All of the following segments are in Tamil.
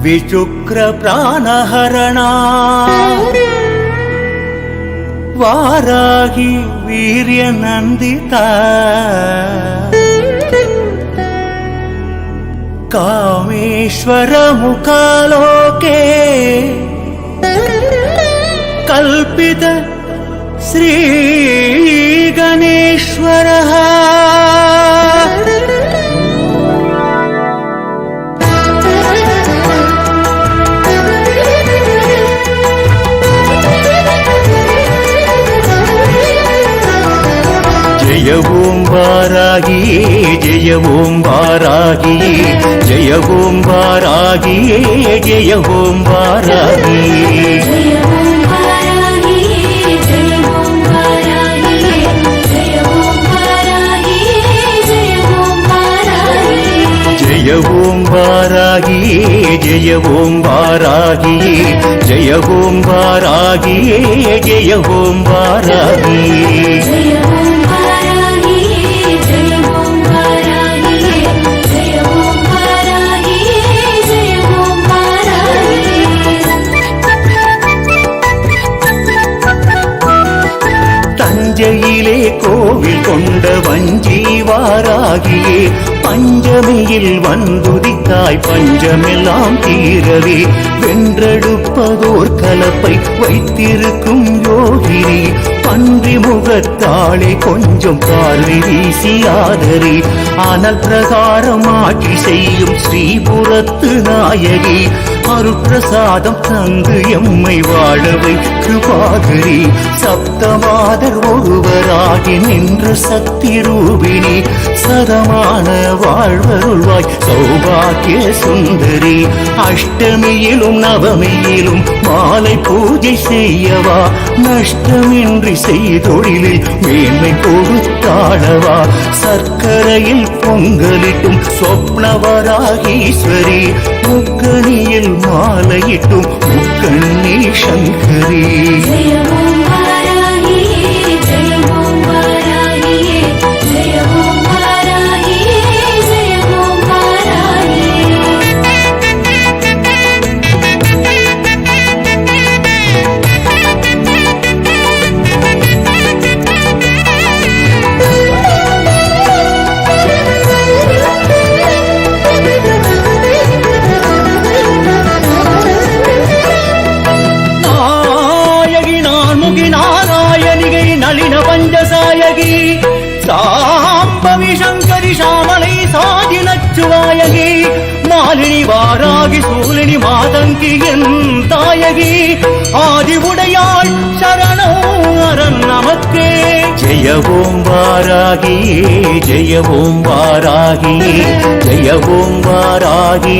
विचुक्र प्राणहरणा वारागी वीर्य नंदिता कामेश्वर मुखालोके कल्पित श्री गणेश्वरः जय ओम वारागी जय ओम वारागी जय ओम वारागी जय ओम वारागी जय ओम वारागी जय ओम वारागी जय ओम वारागी जय ओम वारागी जय ओम वारागी जय ओम वारागी जय ओम वारागी जय ओम वारागी தஞ்சையிலே கோவில் கொண்ட வஞ்சி வாராகியே பஞ்சமியில் வந்துதித்தாய் பஞ்சமெல்லாம் தீரவே வென்றெடுப்பதோர் கலப்பை வைத்திருக்கும் யோகினி பன்றி முகத்தாளே கொஞ்சம் பார்வை வீசி ஆதரி ஆனால் பிரகாரம் ஆட்சி செய்யும் ஸ்ரீபுரத்து நாயகி அருட்பிரசாதம் தந்து எம்மை வாழவை கிருபாகரி சப்தமாதர் ஒருவராகி நின்ற சக்தி ரூபிணி சதமான வாழ்வருள்வாய் சௌபாக்கிய சுந்தரி அஷ்டமியிலும் நவமியிலும் மாலை பூஜை செய்யவா நஷ்டமின்றி செய்தொழிலில் மேன்மை கொடுத்தாளவா சர்க்கரையில் பொங்கலிட்டும் சொப்னவராகீஸ்வரி முக்கணியில் மாலையிட்டும் முக்கண்ணி சங்கரி பஞ்சசாயகி சாம்பவி சங்கரி சாமலை சாதி நச்சுவாயகி மாலினி வாராகி சூலினி மாதங்கி என் தாயகி ஆதி உடையாள் சரணம் அரண் நமக்கே ஜெய ஓம் வாராகி ஜெய ஓம் வாராகி ஜெய ஓம் வாராகி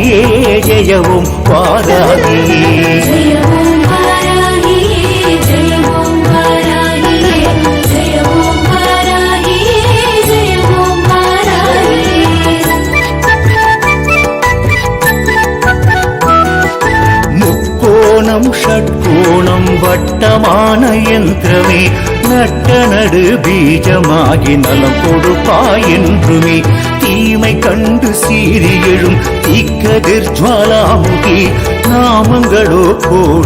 ஜெய ஓம் வாராகி ஷட்கோணம் வட்டமான யந்திரமே நட்ட நடு பீஜமாகி நலம் கொடுப்பாய் என்றுமே தீமை கண்டு சீறி எழும் தீக்கதிர் ஜுவாலாமுகி நாமங்களோ கோடி